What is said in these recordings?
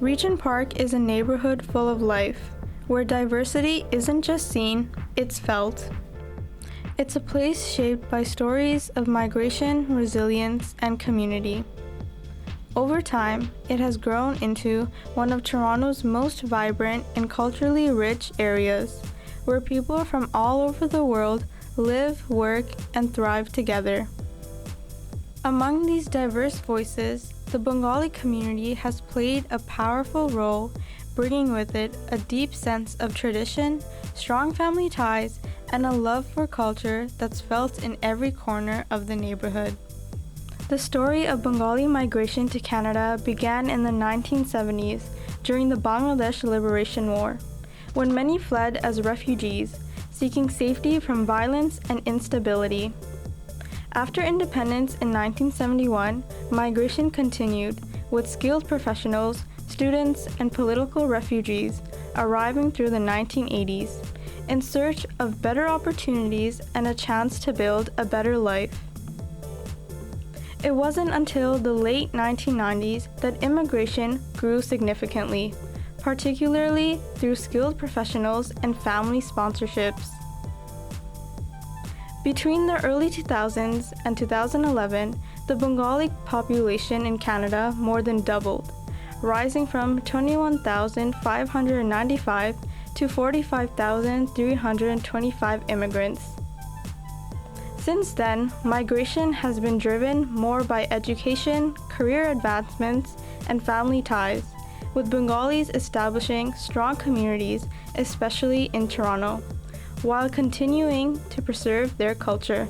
Regent Park is a neighborhood full of life, where diversity isn't just seen, it's felt. It's a place shaped by stories of migration, resilience, and community. Over time, it has grown into one of Toronto's most vibrant and culturally rich areas, where people from all over the world live, work, and thrive together. Among these diverse voices, the Bengali community has played a powerful role, bringing with it a deep sense of tradition, strong family ties, and a love for culture that's felt in every corner of the neighborhood. The story of Bengali migration to Canada began in the 1970s during the Bangladesh Liberation War, when many fled as refugees, seeking safety from violence and instability. After independence in 1971, migration continued, with skilled professionals, students, and political refugees arriving through the 1980s, in search of better opportunities and a chance to build a better life. It wasn't until the late 1990s that immigration grew significantly, particularly through skilled professionals and family sponsorships. Between the early 2000s and 2011, the Bengali population in Canada more than doubled, rising from 21,595 to 45,325 immigrants. Since then, migration has been driven more by education, career advancements, and family ties, with Bengalis establishing strong communities, especially in Toronto, while continuing to preserve their culture.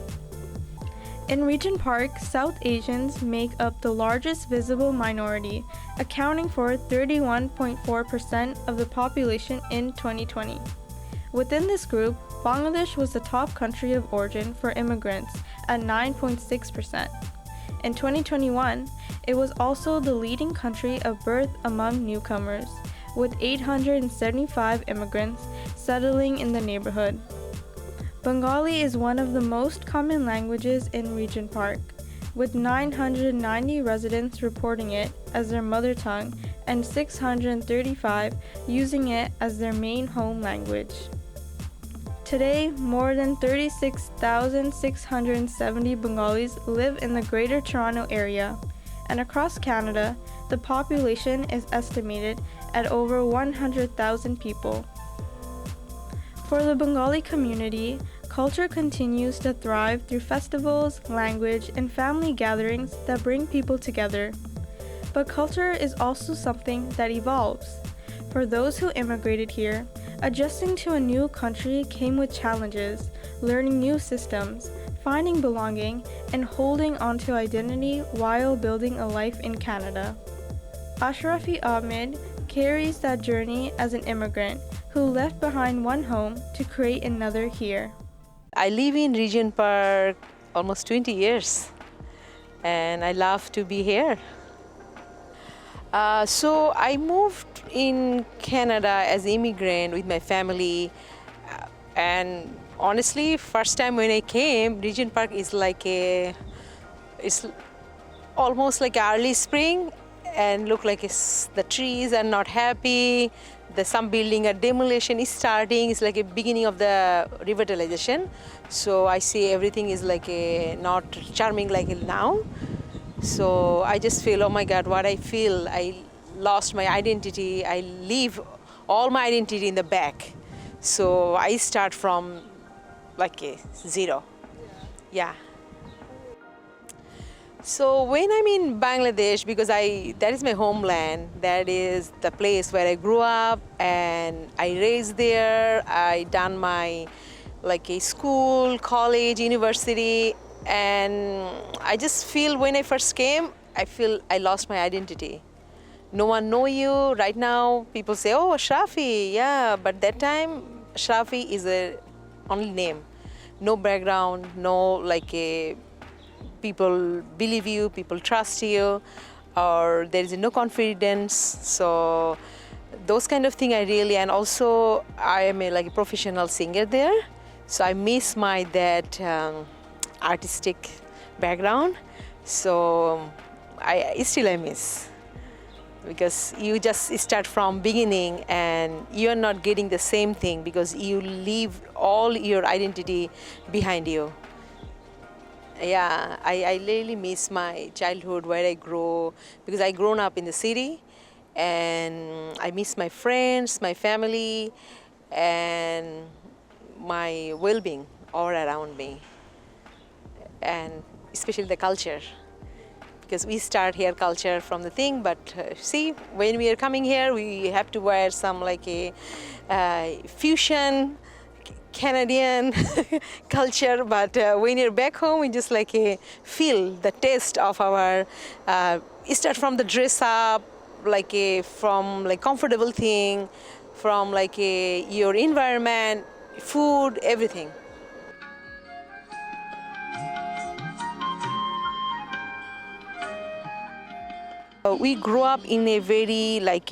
In Regent Park, South Asians make up the largest visible minority, accounting for 31.4% of the population in 2020. Within this group, Bangladesh was the top country of origin for immigrants at 9.6%. In 2021, it was also the leading country of birth among newcomers, with 875 immigrants settling in the neighborhood. Bengali is one of the most common languages in Regent Park, with 990 residents reporting it as their mother tongue and 635 using it as their main home language. Today, more than 36,670 Bengalis live in the Greater Toronto Area, and across Canada, the population is estimated at over 100,000 people. For the Bengali community, culture continues to thrive through festivals, language, and family gatherings that bring people together. But culture is also something that evolves. For those who immigrated here, adjusting to a new country came with challenges, learning new systems, finding belonging, and holding onto identity while building a life in Canada. Ashrafi Ahmed carries that journey as an immigrant who left behind one home to create another here. I live in Regent Park almost 20 years, and I love to be here. So I moved in Canada as an immigrant with my family, and honestly, first time when I came, Regent Park is it's almost like early spring, and look like the trees are not happy. Some building a demolition is starting. It's like a beginning of the revitalization. So I see everything is not charming like now. So I just feel, oh my God, what I feel, I lost my identity. I leave all my identity in the back. So I start from zero. Yeah. So when I'm in Bangladesh, because that is my homeland, that is the place where I grew up and I raised there. I done my a school, college, university, and I just feel when I first came, I feel I lost my identity. No one know you. Right now, people say, oh, Ashrafi, yeah, but that time, Ashrafi is the only name. No background, no people believe you, people trust you, or there is no confidence. So those kind of thing I really, and also I am a professional singer there. So I miss my artistic background. So I miss. because you just start from beginning and you're not getting the same thing because you leave all your identity behind you. Yeah, I really miss my childhood where I grew, because I grown up in the city, and I miss my friends, my family, and my well-being all around me, and especially the culture, because we start here culture from the thing, but see, when we are coming here, we have to wear some like a fusion Canadian culture, but when you're back home, we just like feel the taste of our, start from the dress up, like from like comfortable thing, from like your environment, food, everything. We grew up in a very like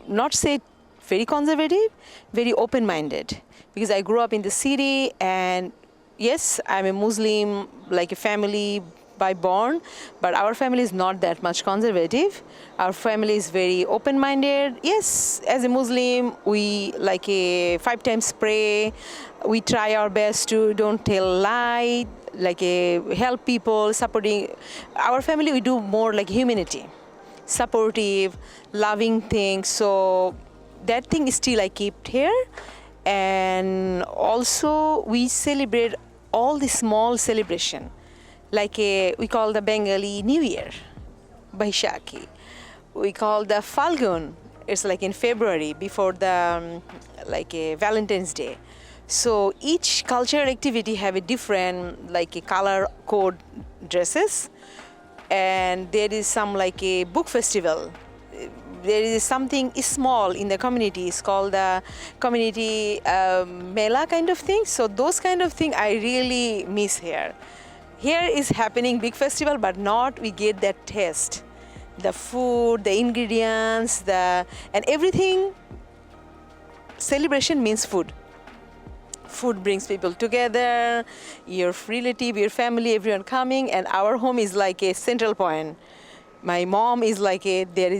not say very conservative, very open-minded, because I grew up in the city, and yes, I'm a Muslim, like a family by born, but our family is not that much conservative. Our family is very open-minded. Yes, as a Muslim, we like a 5 times pray. We try our best to don't tell lie, like help people, supporting. Our family, we do more like humanity, supportive, loving things. So that thing is still I keep here. And also we celebrate all the small celebration, like we call the Bengali New Year, Baishakhi. We call the Falgun, it's like in February before the like a Valentine's Day. So each cultural activity have a different like a color code dresses, and there is some like a book festival. There is something small in the community. It's called the community mela kind of thing. So those kind of thing I really miss here. Here is happening big festival, but not we get that taste, the food, the ingredients, and everything. Celebration means food. Food brings people together, your relative, your family, everyone coming, and our home is like a central point. My mom is like there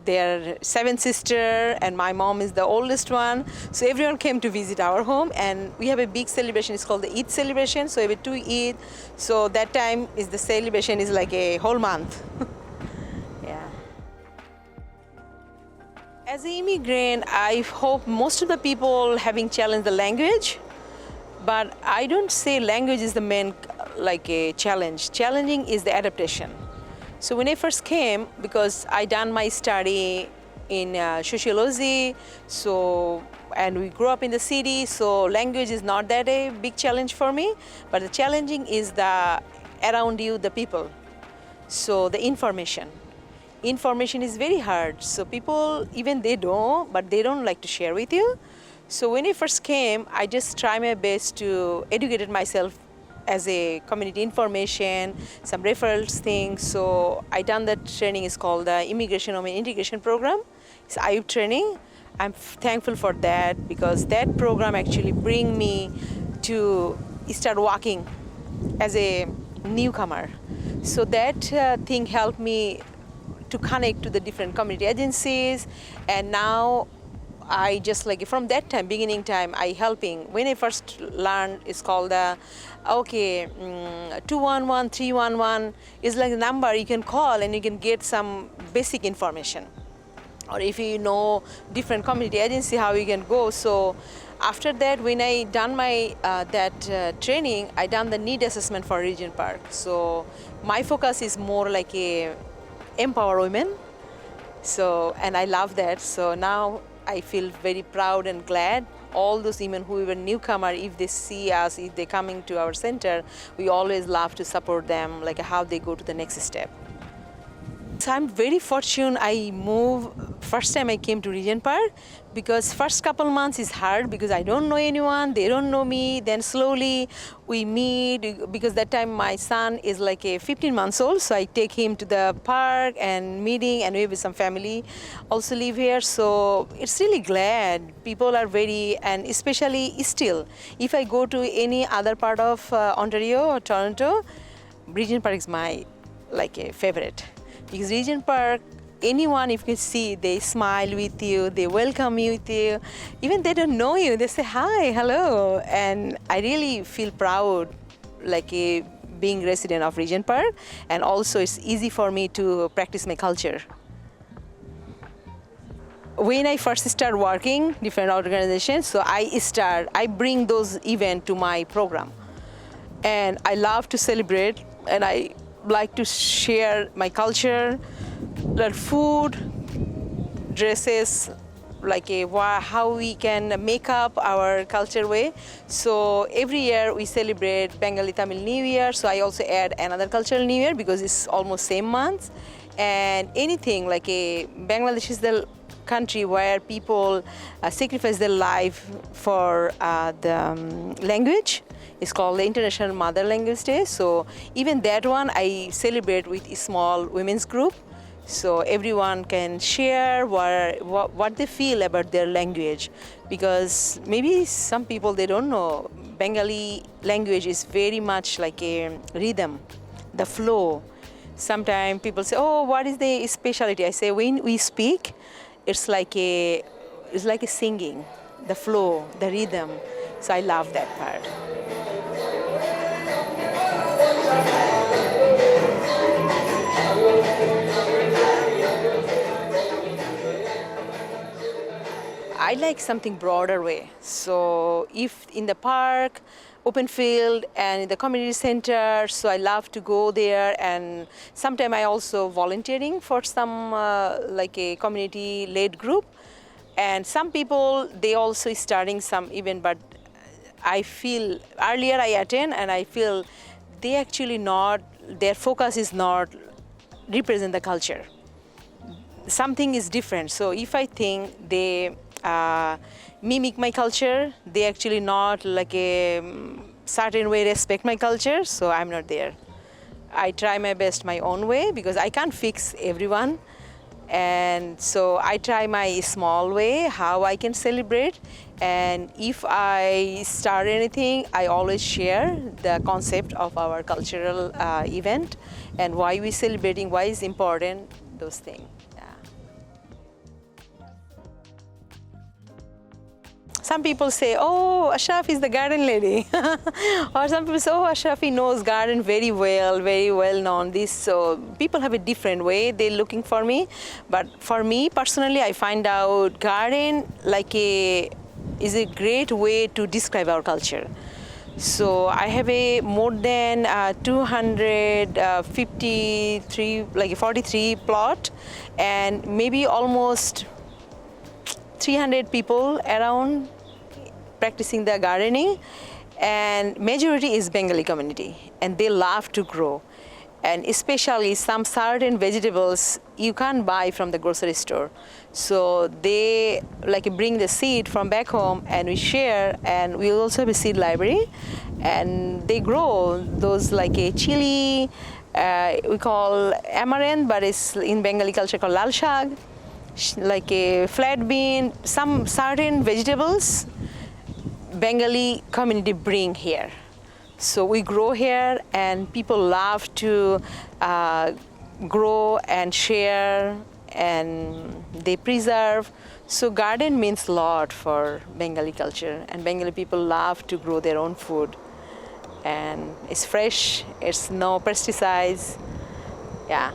are 7 sisters, and my mom is the oldest one. So everyone came to visit our home, and we have a big celebration. It's called the Eid celebration. So we have 2 Eid. So that time is the celebration is like a whole month. Yeah. As an immigrant, I hope most of the people having challenged the language, but I don't say language is the main like a challenge. Challenging is the adaptation. So when I first came, because I done my study in sociology, so and we grew up in the city, so language is not that a big challenge for me. But the challenging is the around you, the people. So the information is very hard. So people even they know, but they don't like to share with you. So when I first came, I just try my best to educate myself as a community information, some referrals things. So I done that training. Is called the Immigration and Integration Program. It's IUP training. I'm thankful for that, because that program actually bring me to start working as a newcomer. So that thing helped me to connect to the different community agencies, and now I just like from that time, beginning time, I helping. When I first learned, it's called the 211 311 is like a number you can call and you can get some basic information. Or if you know different community agency, how you can go. So after that, when I done my training, I done the need assessment for Regent Park. So my focus is more like a empower women. So, and I love that. So now I feel very proud and glad. All those women who were newcomer, if they see us, if they're coming to our center, we always love to support them, like how they go to the next step. So I'm very fortunate I moved, first time I came to Regent Park, because first couple months is hard because I don't know anyone, they don't know me. Then slowly we meet, because that time my son is like a 15 months old, so I take him to the park and meeting, and we have some family also live here. So it's really glad people are very, and especially still, if I go to any other part of Ontario or Toronto, Regent Park is my like a favorite. Because Regent Park, anyone, if you see, they smile with you, they welcome you with you. Even they don't know you, they say hi, hello. And I really feel proud, like being resident of Regent Park, and also it's easy for me to practice my culture. When I first start working different organizations, so I bring those events to my program. And I love to celebrate, and I like to share my culture, their food, dresses, like how we can make up our culture way. So every year we celebrate Bengali Tamil New Year, so I also add another cultural New Year because it's almost same month. And anything like Bangladesh is the country where people sacrifice their life for the language. It's called the International Mother Language Day. So even that one I celebrate with a small women's group. So everyone can share what they feel about their language. Because maybe some people, they don't know, Bengali language is very much like a rhythm, the flow. Sometimes people say, oh, what is the specialty? I say, when we speak, it's like a singing, the flow, the rhythm. So I love that part. I like something broader way. So if in the park, open field, and in the community center, so I love to go there. And sometimes I also volunteering for some like a community-led group. And some people, they also starting some event, but I feel earlier I attend and I feel they actually not, their focus is not represent the culture. Something is different. So if I think they mimic my culture, they actually not like a certain way respect my culture, so I'm not there. I try my best my own way because I can't fix everyone. And so I try my small way, how I can celebrate. And if I start anything, I always share the concept of our cultural event and why we're celebrating, why it's important, those things. Some people say, oh, Ashrafi is the garden lady. Or some people say, oh, Ashrafi knows garden very well known this. So people have a different way they're looking for me. But for me, personally, I find out garden is a great way to describe our culture. So I have a more than 253, like 43 plot, and maybe almost 300 people around practicing their gardening, and majority is Bengali community, and they love to grow. And especially some certain vegetables you can't buy from the grocery store. So they like bring the seed from back home and we share, and we also have a seed library, and they grow those like a chili, we call amaranth, but it's in Bengali culture called lal shag, like a flat bean, some certain vegetables Bengali community bring here. So we grow here, and people love to grow and share, and they preserve. So garden means a lot for Bengali culture, and Bengali people love to grow their own food. And it's fresh, it's no pesticides, yeah.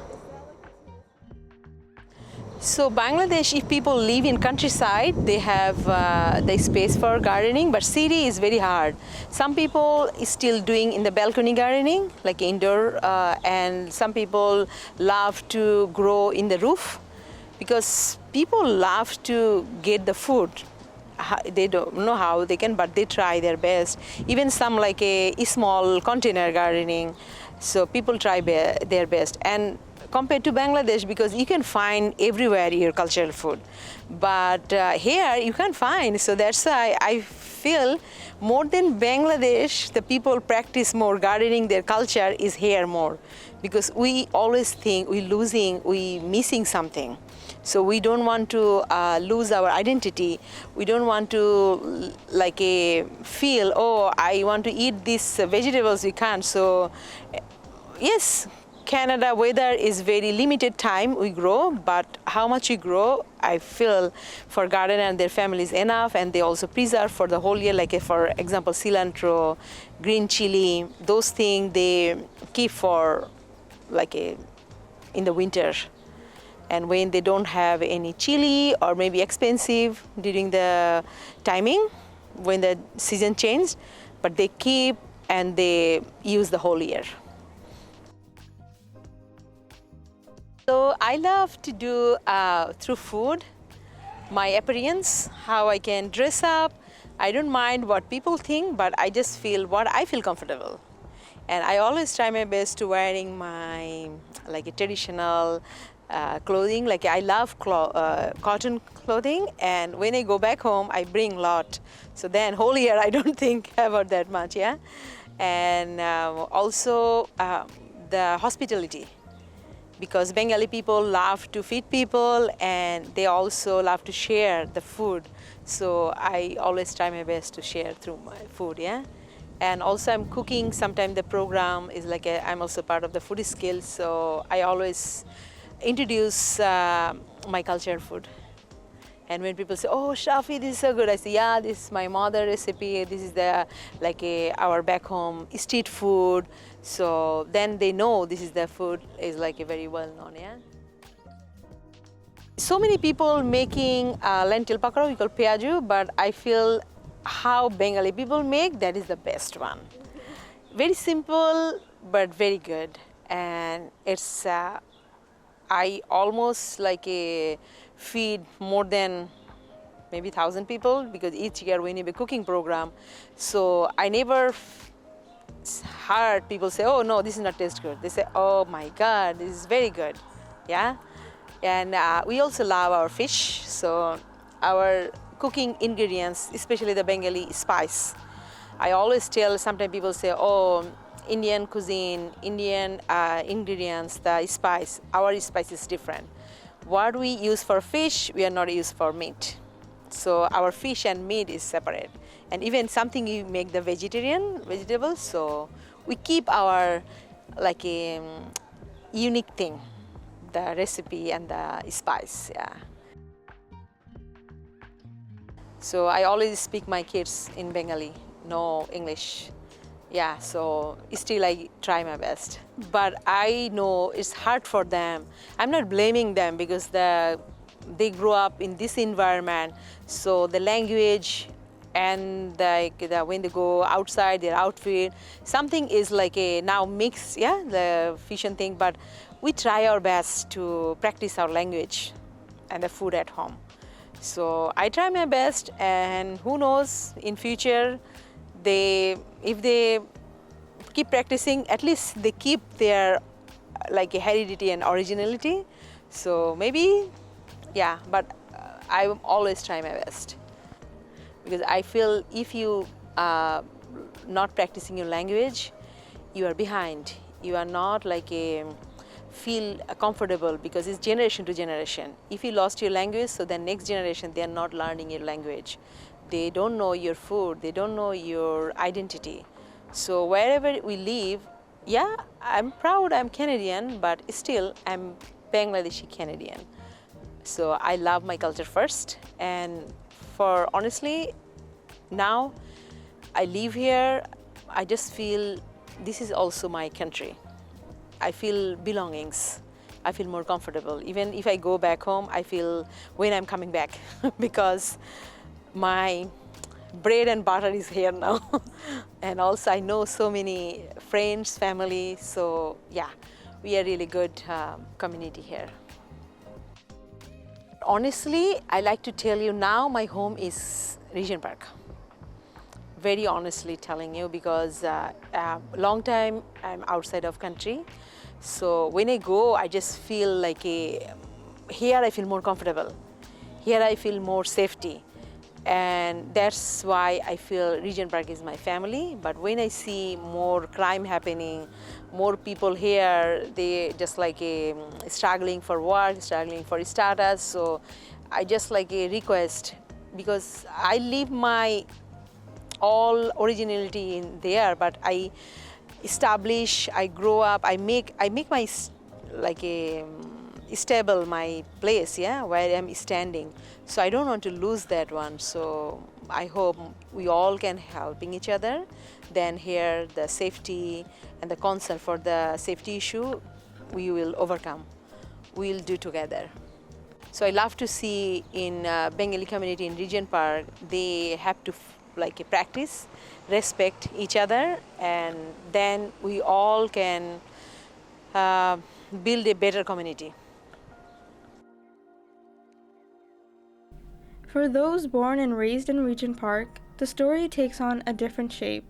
So Bangladesh, if people live in countryside, they have the space for gardening, but city is very hard. Some people is still doing in the balcony gardening, like indoor, and some people love to grow in the roof, because people love to get the food. They don't know how they can, but they try their best. Even some like a small container gardening, so people try their best. And compared to Bangladesh, because you can find everywhere your cultural food, but here you can't find. So that's why I feel more than Bangladesh, the people practice more gardening, their culture is here more, because we always think we missing something. So we don't want to lose our identity. We don't want to feel, oh, I want to eat these vegetables, we can't. So yes, Canada weather is very limited time we grow, but how much we grow, I feel for gardener and their families enough, and they also preserve for the whole year, like for example, cilantro, green chili, those things they keep for in the winter. And when they don't have any chili or maybe expensive during the timing, when the season changed, but they keep and they use the whole year. So I love to do through food, my appearance, how I can dress up. I don't mind what people think, but I just feel what I feel comfortable. And I always try my best to wearing my like a traditional clothing. Like I love cotton clothing, and when I go back home, I bring a lot. So then whole year I don't think about that much, yeah. And also the hospitality, because Bengali people love to feed people and they also love to share the food. So I always try my best to share through my food, yeah. And also I'm cooking. Sometimes the program is like I'm also part of the food skills. So I always introduce my cultural food. And when people say, "Oh, Shafi, this is so good," I say, "Yeah, this is my mother recipe. This is the our back home street food." So then they know this is the food is like a very well known, yeah. So many people making lentil pakora, we call piyaju, but I feel how Bengali people make, that is the best one. Very simple, but very good. And it's, I almost feed more than maybe 1,000 people, because each year we need a cooking program. So I never heard people say, "Oh no, this is not taste good." They say, "Oh my God, this is very good," yeah. And we also love our fish. So our cooking ingredients, especially the Bengali spice. I always tell, sometimes people say, "Oh, Indian cuisine, Indian ingredients, the spice, our spice is different. What we use for fish, we are not used for meat. So our fish and meat is separate. And even something you make the vegetables, so we keep our unique thing, the recipe and the spice, yeah." So I always speak my kids in Bengali, no English. Yeah, so still I try my best. But I know it's hard for them. I'm not blaming them, because they grew up in this environment. So the language and when they go outside, their outfit, something is now mixed, yeah, the fusion thing. But we try our best to practice our language and the food at home. So I try my best, and who knows, in future, if they keep practicing, at least they keep their heredity and originality. So maybe, yeah, but I always try my best, because I feel if you are not practicing your language, you are behind. You are not feel comfortable, because it's generation to generation. If you lost your language, so then next generation, they are not learning your language. They don't know your food, they don't know your identity. So wherever we live, yeah, I'm proud I'm Canadian, but still I'm Bangladeshi Canadian. So I love my culture first, and for honestly, now I live here, I just feel this is also my country. I feel belongings. I feel more comfortable. Even if I go back home, I feel when I'm coming back because my bread and butter is here now. And also I know so many friends, family. So yeah, we are really good community here. Honestly, I like to tell you now my home is Regent Park. Very honestly telling you, because long time I'm outside of country. So when I go, I just feel here I feel more comfortable. Here I feel more safety. And that's why I feel Regent Park is my family. But when I see more crime happening, more people here, they just struggling for work, struggling for status. So I just a request, because I leave my all originality in there, but I establish, I grow up, I make my like a stable my place, yeah, where I'm standing. So I don't want to lose that one. So I hope we all can helping each other. Then here the safety and the concern for the safety issue, we will overcome. We'll do together. So I love to see in Bengali community in Regent Park, they have to like practice, respect each other, and then we all can build a better community. For those born and raised in Regent Park, the story takes on a different shape.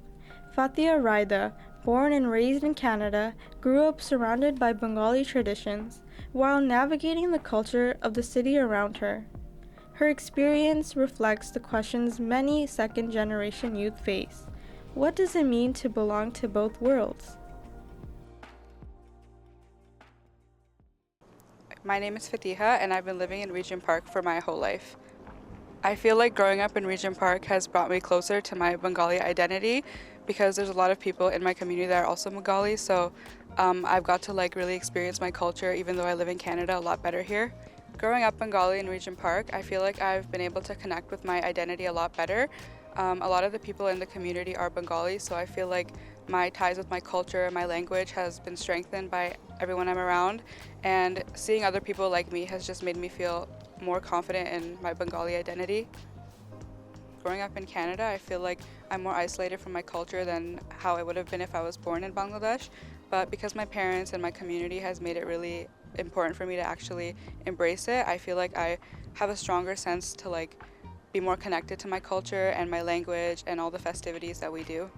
Fatia Raida, born and raised in Canada, grew up surrounded by Bengali traditions while navigating the culture of the city around her. Her experience reflects the questions many second-generation youth face. What does it mean to belong to both worlds? My name is Fatiha, and I've been living in Regent Park for my whole life. I feel like growing up in Regent Park has brought me closer to my Bengali identity because there's a lot of people in my community that are also Bengali, so I've got to really experience my culture even though I live in Canada a lot better here. Growing up Bengali in Regent Park, I feel like I've been able to connect with my identity a lot better. A lot of the people in the community are Bengali, so I feel like my ties with my culture and my language has been strengthened by everyone I'm around, and seeing other people like me has just made me feel more confident in my Bengali identity. Growing up in Canada, I feel like I'm more isolated from my culture than how I would have been if I was born in Bangladesh, but because my parents and my community has made it really important for me to actually embrace it, I feel like I have a stronger sense to be more connected to my culture and my language and all the festivities that we do.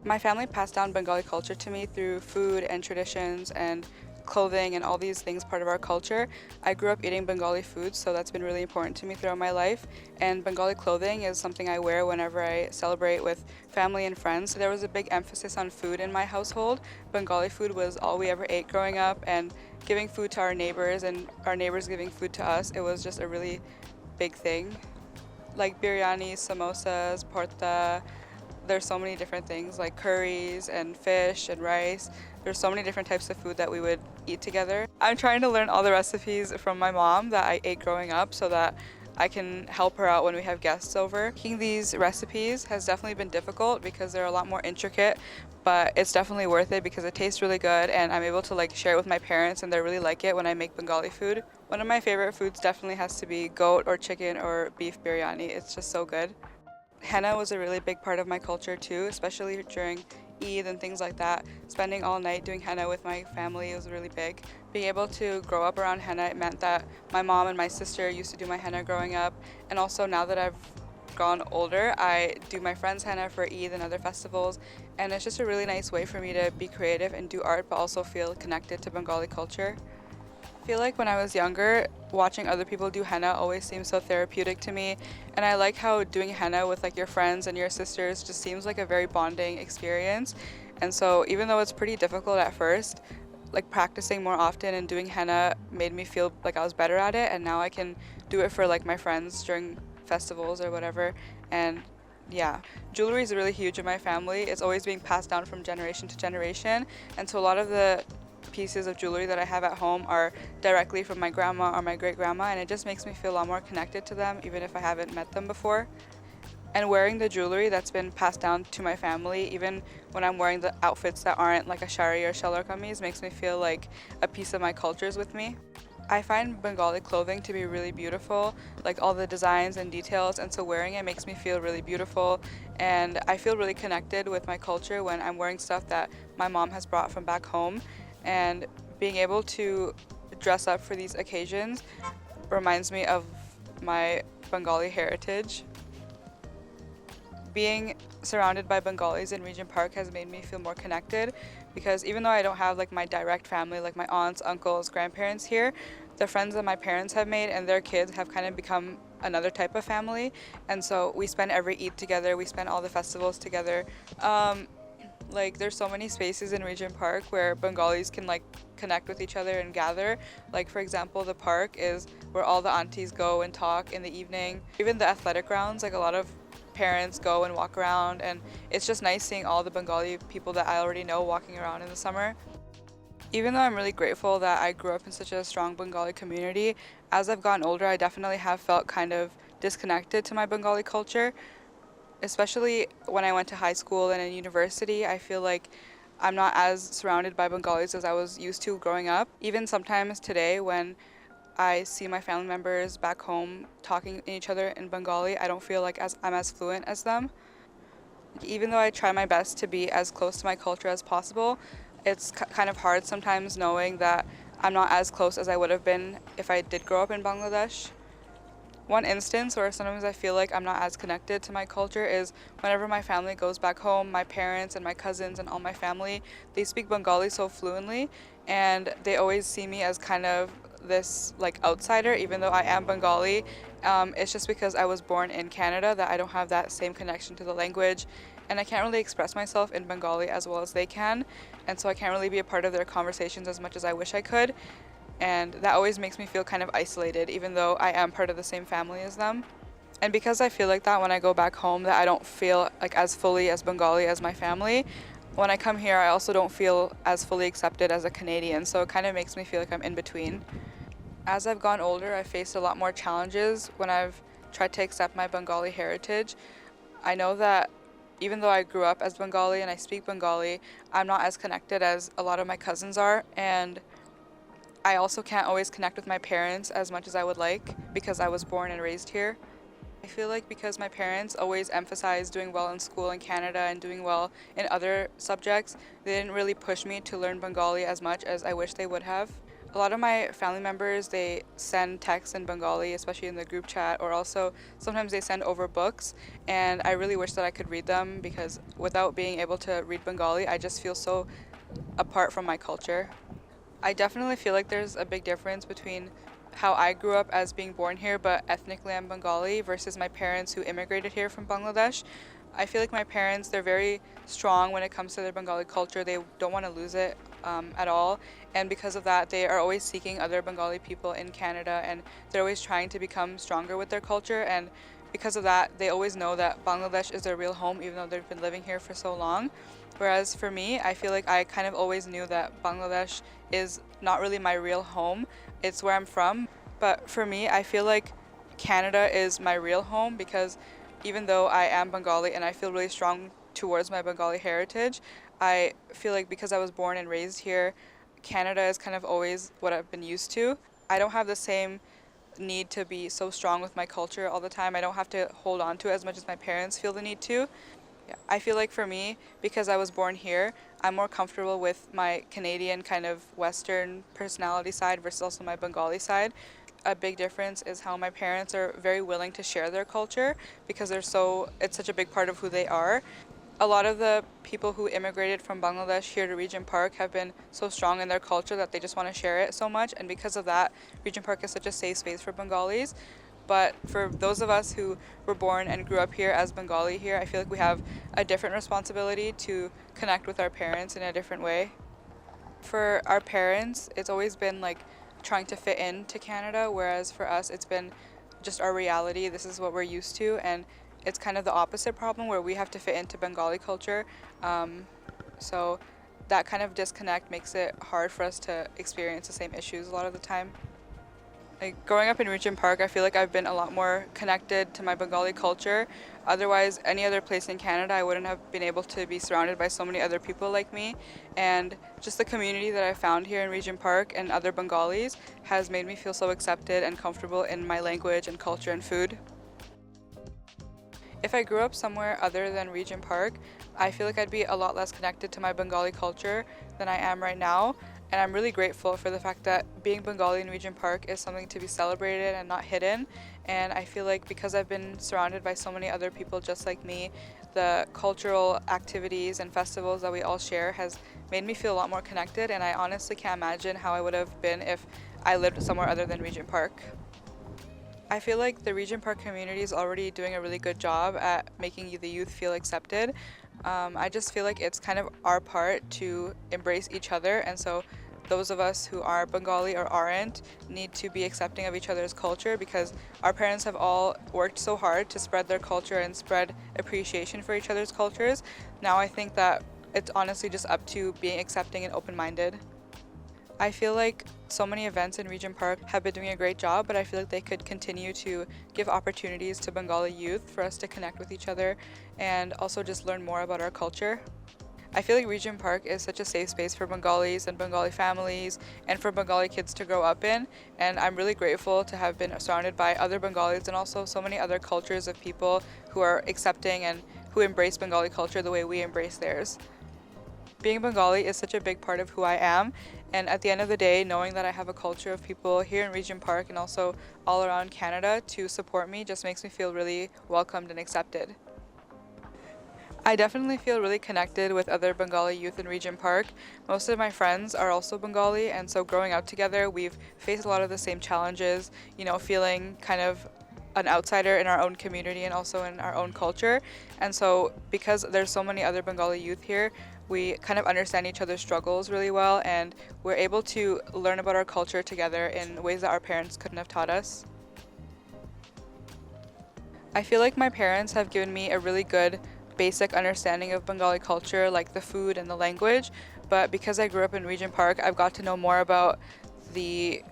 My family passed down Bengali culture to me through food and traditions and clothing and all these things part of our culture. I grew up eating Bengali food, so that's been really important to me throughout my life. And Bengali clothing is something I wear whenever I celebrate with family and friends. So there was a big emphasis on food in my household. Bengali food was all we ever ate growing up, and giving food to our neighbors and our neighbors giving food to us, it was just a really big thing. Like biryani, samosas, porta, there's so many different things like curries and fish and rice. There's so many different types of food that we would eat together. I'm trying to learn all the recipes from my mom that I ate growing up so that I can help her out when we have guests over. Making these recipes has definitely been difficult because they're a lot more intricate, but it's definitely worth it because it tastes really good and I'm able to share it with my parents and they really like it when I make Bengali food. One of my favorite foods definitely has to be goat or chicken or beef biryani. It's just so good. Henna was a really big part of my culture too, especially during Eid and things like that. Spending all night doing henna with my family was really big. Being able to grow up around henna, it meant that my mom and my sister used to do my henna growing up, and also now that I've gone older, I do my friends' henna for Eid and other festivals, and it's just a really nice way for me to be creative and do art but also feel connected to Bengali culture. I feel like when I was younger, watching other people do henna always seemed so therapeutic to me, and I like how doing henna with your friends and your sisters just seems like a very bonding experience. And so even though it's pretty difficult at first, practicing more often and doing henna made me feel like I was better at it, and now I can do it for my friends during festivals or whatever. And yeah, jewelry is really huge in my family. It's always being passed down from generation to generation, and so a lot of the pieces of jewelry that I have at home are directly from my grandma or my great-grandma, and it just makes me feel a lot more connected to them even if I haven't met them before. And wearing the jewelry that's been passed down to my family, even when I'm wearing the outfits that aren't like a shari or shalwar kameez, makes me feel like a piece of my culture is with me. I find Bengali clothing to be really beautiful, all the designs and details, and so wearing it makes me feel really beautiful, and I feel really connected with my culture when I'm wearing stuff that my mom has brought from back home. And being able to dress up for these occasions reminds me of my Bengali heritage. Being surrounded by Bengalis in Regent Park has made me feel more connected because even though I don't have my direct family, like my aunts, uncles, grandparents here, the friends that my parents have made and their kids have kind of become another type of family. And so we spend every Eid together, we spend all the festivals together. There's so many spaces in Regent Park where Bengalis can connect with each other and gather. For example, the park is where all the aunties go and talk in the evening. Even the athletic grounds, a lot of parents go and walk around, and it's just nice seeing all the Bengali people that I already know walking around in the summer. Even though I'm really grateful that I grew up in such a strong Bengali community, as I've gotten older, I definitely have felt kind of disconnected to my Bengali culture. Especially when I went to high school and in university, I feel like I'm not as surrounded by Bengalis as I was used to growing up. Even sometimes today when I see my family members back home talking to each other in Bengali, I don't feel like I'm as fluent as them. Even though I try my best to be as close to my culture as possible, it's kind of hard sometimes knowing that I'm not as close as I would have been if I did grow up in Bangladesh. One instance where sometimes I feel like I'm not as connected to my culture is whenever my family goes back home, my parents and my cousins and all my family, they speak Bengali so fluently, and they always see me as kind of this like outsider, even though I am Bengali. It's just because I was born in Canada that I don't have that same connection to the language, and I can't really express myself in Bengali as well as they can, and so I can't really be a part of their conversations as much as I wish I could. And that always makes me feel kind of isolated, even though I am part of the same family as them. And because I feel like that when I go back home, that I don't feel like as fully as Bengali as my family, when I come here I also don't feel as fully accepted as a Canadian, so it kind of makes me feel like I'm in between. As I've gone older, I've faced a lot more challenges when I've tried to accept my Bengali heritage. I know that even though I grew up as Bengali and I speak Bengali, I'm not as connected as a lot of my cousins are, and I also can't always connect with my parents as much as I would like because I was born and raised here. I feel like because my parents always emphasized doing well in school in Canada and doing well in other subjects, they didn't really push me to learn Bengali as much as I wish they would have. A lot of my family members, they send texts in Bengali, especially in the group chat, or also sometimes they send over books, and I really wish that I could read them because without being able to read Bengali, I just feel so apart from my culture. I definitely feel like there's a big difference between how I grew up as being born here but ethnically I'm Bengali versus my parents who immigrated here from Bangladesh. I feel like my parents, they're very strong when it comes to their Bengali culture. They don't want to lose it at all, and because of that they are always seeking other Bengali people in Canada, and they're always trying to become stronger with their culture, and because of that they always know that Bangladesh is their real home even though they've been living here for so long. Whereas for me, I feel like I kind of always knew that Bangladesh is not really my real home. It's where I'm from. But for me, I feel like Canada is my real home because even though I am Bengali and I feel really strong towards my Bengali heritage, I feel like because I was born and raised here, Canada is kind of always what I've been used to. I don't have the same need to be so strong with my culture all the time. I don't have to hold on to it as much as my parents feel the need to. I feel like for me, because I was born here, I'm more comfortable with my Canadian kind of Western personality side versus also my Bengali side. A big difference is how my parents are very willing to share their culture because it's such a big part of who they are. A lot of the people who immigrated from Bangladesh here to Regent Park have been so strong in their culture that they just want to share it so much, and because of that, Regent Park is such a safe space for Bengalis. But for those of us who were born and grew up here as Bengali here, I feel like we have a different responsibility to connect with our parents in a different way. For our parents, it's always been like trying to fit into Canada, whereas for us, it's been just our reality. This is what we're used to, and it's kind of the opposite problem where we have to fit into Bengali culture. So that kind of disconnect makes it hard for us to experience the same issues a lot of the time. Like growing up in Regent Park, I feel like I've been a lot more connected to my Bengali culture. Otherwise, any other place in Canada, I wouldn't have been able to be surrounded by so many other people like me. And just the community that I found here in Regent Park and other Bengalis has made me feel so accepted and comfortable in my language and culture and food. If I grew up somewhere other than Regent Park, I feel like I'd be a lot less connected to my Bengali culture than I am right now. And I'm really grateful for the fact that being Bengali in Regent Park is something to be celebrated and not hidden. And I feel like because I've been surrounded by so many other people just like me, the cultural activities and festivals that we all share has made me feel a lot more connected. And I honestly can't imagine how I would have been if I lived somewhere other than Regent Park. I feel like the Regent Park community is already doing a really good job at making the youth feel accepted. I just feel like it's kind of our part to embrace each other, and so those of us who are Bengali or aren't need to be accepting of each other's culture, because our parents have all worked so hard to spread their culture and spread appreciation for each other's cultures. Now I think that it's honestly just up to being accepting and open-minded. I feel like so many events in Regent Park have been doing a great job, but I feel like they could continue to give opportunities to Bengali youth for us to connect with each other and also just learn more about our culture. I feel like Regent Park is such a safe space for Bengalis and Bengali families and for Bengali kids to grow up in, and I'm really grateful to have been surrounded by other Bengalis and also so many other cultures of people who are accepting and who embrace Bengali culture the way we embrace theirs. Being Bengali is such a big part of who I am, and at the end of the day, knowing that I have a culture of people here in Regent Park and also all around Canada to support me just makes me feel really welcomed and accepted. I definitely feel really connected with other Bengali youth in Regent Park. Most of my friends are also Bengali, and so growing up together, we've faced a lot of the same challenges, feeling kind of an outsider in our own community and also in our own culture. And so because there's so many other Bengali youth here, we kind of understand each other's struggles really well, and we're able to learn about our culture together in ways that our parents couldn't have taught us. I feel like my parents have given me a really good basic understanding of Bengali culture, like the food and the language, but because I grew up in Regent Park, I've got to know more about the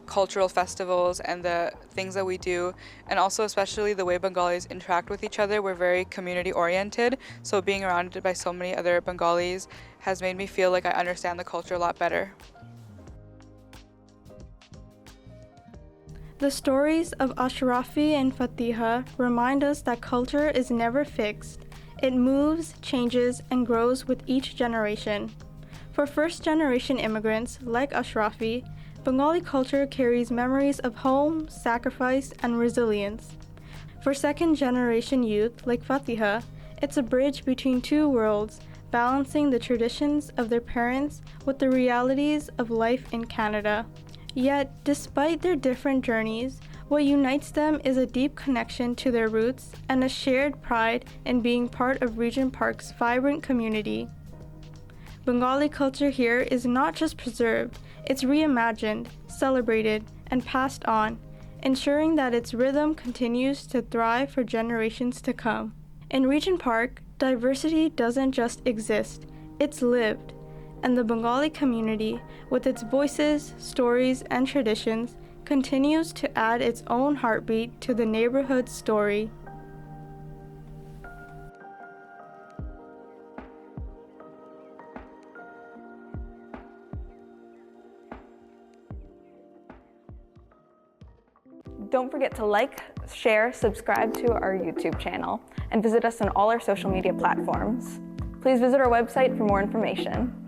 cultural festivals and the things that we do, and also especially the way Bengalis interact with each other. We're very community oriented, so being surrounded by so many other Bengalis has made me feel like I understand the culture a lot better. The stories of Ashrafi and Fatiha remind us that culture is never fixed. It moves, changes, and grows with each generation. For first-generation immigrants like Ashrafi, Bengali culture carries memories of home, sacrifice, and resilience. For second-generation youth like Fatiha, it's a bridge between two worlds, balancing the traditions of their parents with the realities of life in Canada. Yet, despite their different journeys, what unites them is a deep connection to their roots and a shared pride in being part of Regent Park's vibrant community. Bengali culture here is not just preserved, it's reimagined, celebrated, and passed on, ensuring that its rhythm continues to thrive for generations to come. In Regent Park, diversity doesn't just exist, it's lived, and the Bengali community, with its voices, stories, and traditions, continues to add its own heartbeat to the neighborhood story. Don't forget to like, share, subscribe to our YouTube channel, and visit us on all our social media platforms. Please visit our website for more information.